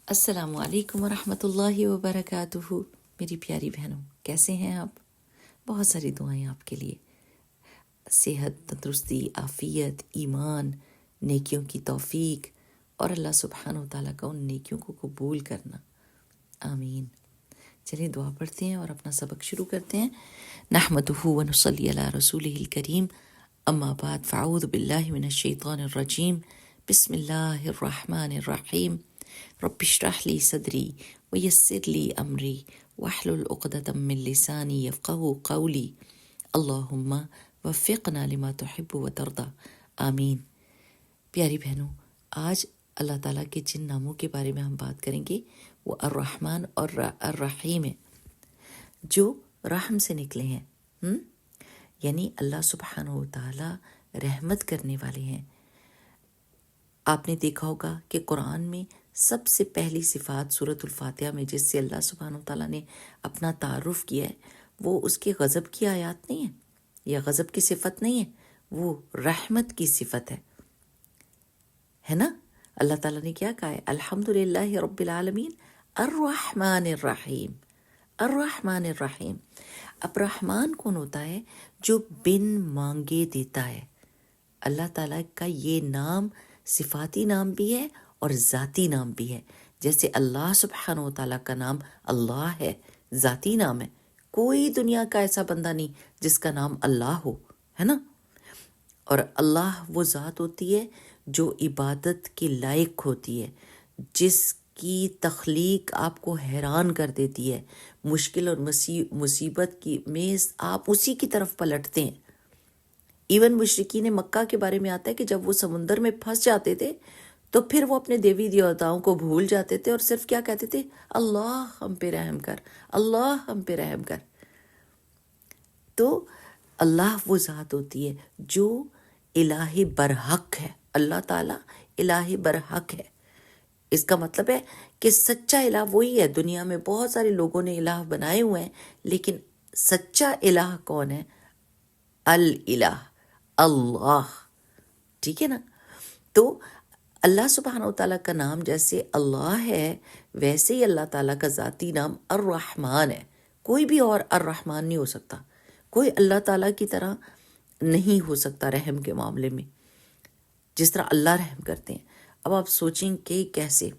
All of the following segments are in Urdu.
السلام علیکم ورحمۃ اللہ وبرکاتہ۔ میری پیاری بہنوں، کیسے ہیں آپ؟ بہت ساری دعائیں آپ کے لیے، صحت، تندرستی، عافیت، ایمان، نیکیوں کی توفیق اور اللہ سبحانہ و تعالیٰ کا ان نیکیوں کو قبول کرنا، آمین۔ چلیے دعا پڑھتے ہیں اور اپنا سبق شروع کرتے ہیں۔ نحمدہ ونصلی علی رسولہ الکریم، اما بعد فاعوذ باللہ من الشیطان الرجیم، بسم اللہ الرحمن الرحیم۔ رب اشرح لی صدری ویسر لی امری واحلل عقدۃ من لسانی یفقہوا قولی، اللہم وفقنا لما تحب وترضی، آمین۔ پیاری بہنوں، آج اللہ تعالیٰ کے جن ناموں کے بارے میں ہم بات کریں گے وہ الرحمن اور الرحیم ہے، جو رحم سے نکلے ہیں، یعنی اللہ سبحانہ و تعالیٰ رحمت کرنے والے ہیں۔ آپ نے دیکھا ہوگا کہ قرآن میں سب سے پہلی صفات سورۃ الفاتحہ میں جس سے اللہ سبحانہ و تعالیٰ نے اپنا تعارف کیا ہے، وہ اس کے غضب کی آیات نہیں ہے یا غضب کی صفت نہیں ہے، وہ رحمت کی صفت ہے نا؟ اللہ تعالیٰ نے کیا کہا ہے؟ الحمدللہ رب العالمین الرحمن الرحیم، الرحمن الرحیم۔ اب رحمان کون ہوتا ہے؟ جو بن مانگے دیتا ہے۔ اللہ تعالیٰ کا یہ نام صفاتی نام بھی ہے اور ذاتی نام بھی ہے۔ جیسے اللہ سبحانہ و تعالیٰ کا نام اللہ ہے، ذاتی نام ہے، کوئی دنیا کا ایسا بندہ نہیں جس کا نام اللہ ہو، ہے نا؟ اور اللہ وہ ذات ہوتی ہے جو عبادت کے لائق ہوتی ہے، جس کی تخلیق آپ کو حیران کر دیتی ہے، مشکل اور مصیبت کی میں آپ اسی کی طرف پلٹتے ہیں۔ ایون مشرکین مکہ کے بارے میں آتا ہے کہ جب وہ سمندر میں پھنس جاتے تھے تو پھر وہ اپنے دیوی دیوتاؤں کو بھول جاتے تھے اور صرف کیا کہتے تھے؟ اللہ ہم پہ رحم کر، اللہ ہم پہ رحم کر۔ تو اللہ وہ ذات ہوتی ہے جو الہ برحق ہے، اللہ تعالیٰ الہ برحق ہے۔ اس کا مطلب ہے کہ سچا الہ وہی ہے۔ دنیا میں بہت سارے لوگوں نے الہ بنائے ہوئے ہیں، لیکن سچا الہ کون ہے؟ الالہ، اللہ، ٹھیک ہے نا؟ تو اللہ سبحانہ و تعالیٰ کا نام جیسے اللہ ہے، ویسے ہی اللہ تعالیٰ کا ذاتی نام الرحمن ہے۔ کوئی بھی اور الرحمن نہیں ہو سکتا، کوئی اللہ تعالیٰ کی طرح نہیں ہو سکتا رحم کے معاملے میں، جس طرح اللہ رحم کرتے ہیں۔ اب آپ سوچیں کہ کیسے؟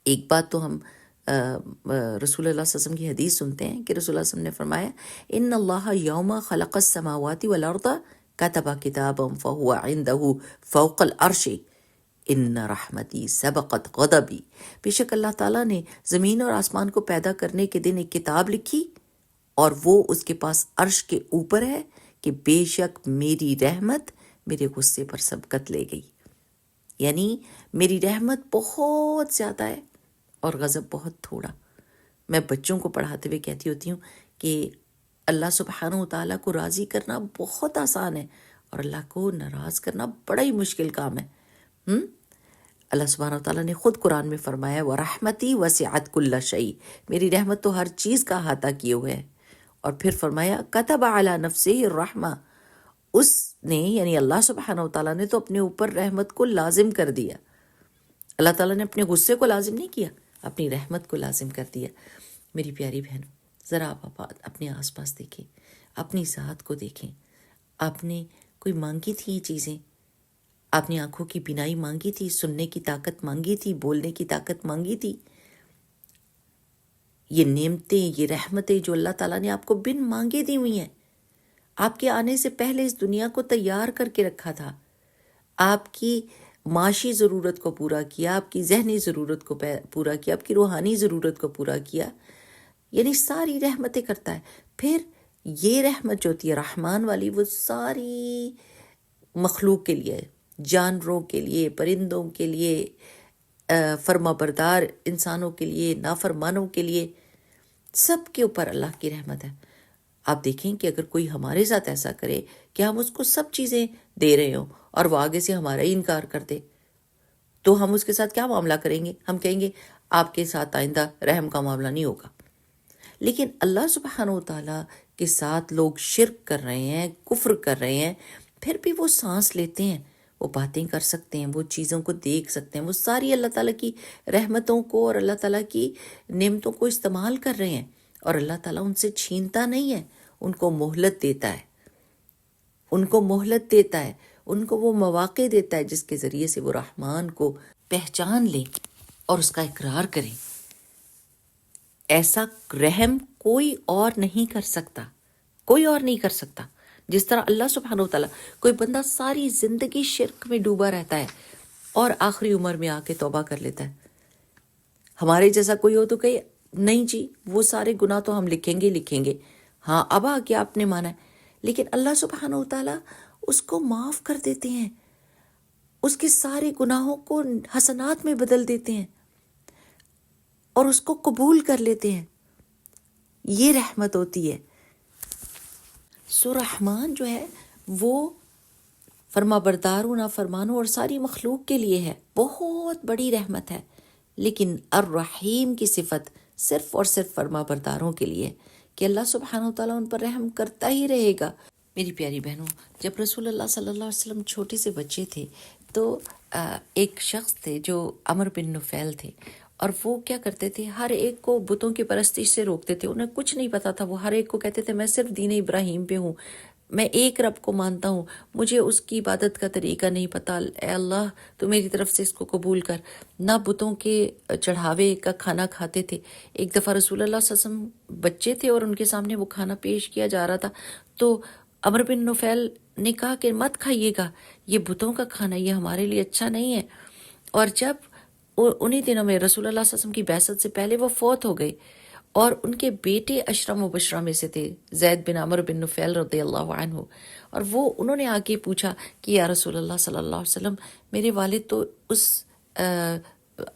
ایک بات تو ہم رسول اللہ صلی اللہ علیہ وسلم کی حدیث سنتے ہیں کہ رسول اللہ صلی اللہ علیہ وسلم نے فرمایا، ان اللہ یوم خلق السماوات والارض کتب کتابا فہو عنده فوق العرش ان رحمتی سبقت غضبی۔ بے شک اللہ تعالیٰ نے زمین اور آسمان کو پیدا کرنے کے دن ایک کتاب لکھی اور وہ اس کے پاس عرش کے اوپر ہے کہ بے شک میری رحمت میرے غصے پر سبقت لے گئی، یعنی میری رحمت بہت زیادہ ہے اور غضب بہت تھوڑا۔ میں بچوں کو پڑھاتے ہوئے کہتی ہوتی ہوں کہ اللہ سبحانہ و تعالیٰ کو راضی کرنا بہت آسان ہے اور اللہ کو ناراض کرنا بڑا ہی مشکل کام ہے۔ اللہ سبحانہ و تعالیٰ نے خود قرآن میں فرمایا وَرَحْمَتِي وَسِعَتْ كُلَّ شَيْءٍ، میری رحمت تو ہر چیز کا احاطہ کیے ہوئے ہے۔ اور پھر فرمایا كَتَبَ عَلَى نَفْسِهِ الرَّحْمَةَ، اس نے یعنی اللہ سبحانہ و تعالیٰ نے تو اپنے اوپر رحمت کو لازم کر دیا۔ اللہ تعالیٰ نے اپنے غصے کو لازم نہیں کیا، اپنی رحمت کو لازم کر دیا۔ میری پیاری بہنوں، ذرا آپ اپنے آس پاس دیکھیں، اپنی ذات کو دیکھیں۔ آپ نے کوئی مانگی تھی یہ چیزیں؟ آپ نے آنکھوں کی بینائی مانگی تھی، سننے کی طاقت مانگی تھی، بولنے کی طاقت مانگی تھی؟ یہ نعمتیں، یہ رحمتیں جو اللہ تعالیٰ نے آپ کو بن مانگے دی ہوئی ہیں، آپ کے آنے سے پہلے اس دنیا کو تیار کر کے رکھا تھا، آپ کی معاشی ضرورت کو پورا کیا، آپ کی ذہنی ضرورت کو پورا کیا، آپ کی روحانی ضرورت کو پورا کیا، یعنی ساری رحمتیں کرتا ہے۔ پھر یہ رحمت جو ہوتی ہے رحمان والی، وہ ساری مخلوق کے لیے، جانوروں کے لیے، پرندوں کے لیے، فرما بردار انسانوں کے لیے، نافرمانوں کے لیے، سب کے اوپر اللہ کی رحمت ہے۔ آپ دیکھیں کہ اگر کوئی ہمارے ساتھ ایسا کرے کہ ہم اس کو سب چیزیں دے رہے ہوں اور وہ آگے سے ہمارا ہی انکار کر دے، تو ہم اس کے ساتھ کیا معاملہ کریں گے؟ ہم کہیں گے آپ کے ساتھ آئندہ رحم کا معاملہ نہیں ہوگا۔ لیکن اللہ سبحانہ و تعالیٰ کے ساتھ لوگ شرک کر رہے ہیں، کفر کر رہے ہیں، پھر بھی وہ سانس لیتے ہیں، وہ باتیں کر سکتے ہیں، وہ چیزوں کو دیکھ سکتے ہیں، وہ ساری اللہ تعالیٰ کی رحمتوں کو اور اللہ تعالیٰ کی نعمتوں کو استعمال کر رہے ہیں، اور اللہ تعالیٰ ان سے چھینتا نہیں ہے، ان کو مہلت دیتا ہے، ان کو مہلت دیتا ہے، ان کو وہ مواقع دیتا ہے جس کے ذریعے سے وہ رحمان کو پہچان لیں اور اس کا اقرار کریں۔ ایسا رحم کوئی اور نہیں کر سکتا، کوئی اور نہیں کر سکتا۔ جس طرح اللہ سبحانہ و تعالیٰ، کوئی بندہ ساری زندگی شرک میں ڈوبا رہتا ہے اور آخری عمر میں آ کے توبہ کر لیتا ہے، ہمارے جیسا کوئی ہو تو کہے نہیں جی وہ سارے گناہ تو ہم لکھیں گے، ہاں اب آ کے آپ نے مانا ہے، لیکن اللہ سبحانہ و تعالیٰ اس کو معاف کر دیتے ہیں، اس کے سارے گناہوں کو حسنات میں بدل دیتے ہیں اور اس کو قبول کر لیتے ہیں۔ یہ رحمت ہوتی ہے۔ سو رحمان جو ہے وہ فرما برداروں، نافرمانوں اور ساری مخلوق کے لیے ہے، بہت بڑی رحمت ہے، لیکن الرحیم کی صفت صرف اور صرف فرما برداروں کے لیے کہ اللہ سبحانہ وتعالیٰ ان پر رحم کرتا ہی رہے گا۔ میری پیاری بہنوں، جب رسول اللہ صلی اللہ علیہ وسلم چھوٹے سے بچے تھے تو ایک شخص تھے جو عمر بن نفیل تھے، اور وہ کیا کرتے تھے، ہر ایک کو بتوں کی پرستش سے روکتے تھے، انہیں کچھ نہیں پتا تھا، وہ ہر ایک کو کہتے تھے میں صرف دین ابراہیم پہ ہوں، میں ایک رب کو مانتا ہوں، مجھے اس کی عبادت کا طریقہ نہیں پتا، اے اللہ تو میری طرف سے اس کو قبول کر۔ نہ بتوں کے چڑھاوے کا کھانا کھاتے تھے۔ ایک دفعہ رسول اللہ صلی اللہ علیہ وسلم بچے تھے اور ان کے سامنے وہ کھانا پیش کیا جا رہا تھا، تو عمر بن نفیل نے کہا کہ مت کھائیے گا، یہ بتوں کا کھانا، یہ ہمارے لیے اچھا نہیں ہے۔ اور جب انہی دنوں میں رسول اللہ صلی اللہ علیہ وسلم کی بعثت سے پہلے وہ فوت ہو گئے، اور ان کے بیٹے اشرا مبشرہ میں سے تھے زید بن عمر بن نفیل رضی اللہ عنہ، اور انہوں نے آ کے پوچھا کہ یا رسول اللہ صلی اللہ علیہ وسلم، میرے والد تو اس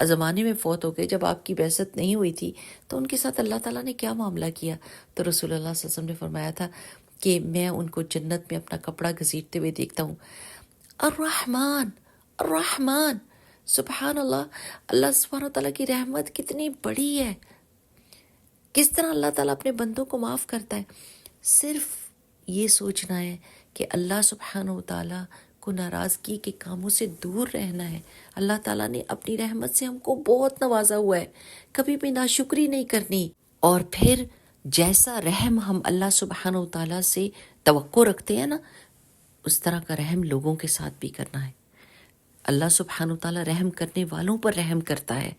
زمانے میں فوت ہو گئے جب آپ کی بعثت نہیں ہوئی تھی، تو ان کے ساتھ اللہ تعالیٰ نے کیا معاملہ کیا؟ تو رسول اللہ صلی اللہ علیہ وسلم نے فرمایا تھا کہ میں ان کو جنت میں اپنا کپڑا گھسیٹتے ہوئے دیکھتا ہوں۔ الرحمن، الرحمن، سبحان اللہ، اللہ سبحانہ تعالیٰ کی رحمت کتنی بڑی ہے، کس طرح اللہ تعالیٰ اپنے بندوں کو معاف کرتا ہے۔ صرف یہ سوچنا ہے کہ اللہ سبحانہ و تعالیٰ کو ناراضگی کے کاموں سے دور رہنا ہے۔ اللہ تعالیٰ نے اپنی رحمت سے ہم کو بہت نوازا ہوا ہے، کبھی بھی ناشکری نہیں کرنی، اور پھر جیسا رحم ہم اللہ سبحانہ و تعالیٰ سے توقع رکھتے ہیں نا، اس طرح کا رحم لوگوں کے ساتھ بھی کرنا ہے۔ اللہ سبحانہ و تعالیٰ رحم کرنے والوں پر رحم کرتا ہے۔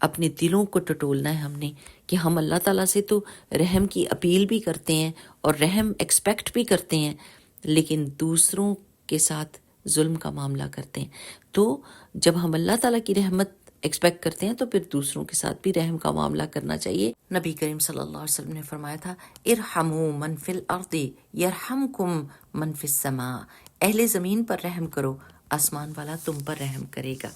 اپنے دلوں کو ٹٹولنا ہے ہم نے کہ ہم اللہ تعالیٰ سے تو رحم کی اپیل بھی کرتے ہیں اور رحم ایکسپیکٹ بھی کرتے ہیں، لیکن دوسروں کے ساتھ ظلم کا معاملہ کرتے ہیں۔ تو جب ہم اللہ تعالیٰ کی رحمت ایکسپیکٹ کرتے ہیں تو پھر دوسروں کے ساتھ بھی رحم کا معاملہ کرنا چاہیے۔ نبی کریم صلی اللہ علیہ وسلم نے فرمایا تھا ارحموا من فی الارض یرحمکم من فی السماء، اہل زمین پر رحم کرو، آسمان والا تم پر رحم کرے گا۔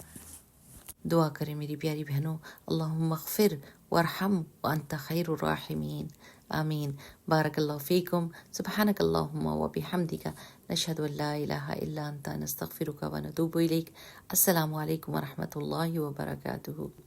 دعا کریں میری پیاری بہنوں، اللہم اغفر وارحم وانت خیر الراحمین، آمین۔ بارک اللہ فیکم، سبحانک اللہم وبحمدک، نشہد ان لا الہ الا انت، نستغفرک ونتوب الیک۔ السلام علیکم ورحمۃ اللہ وبرکاتہ۔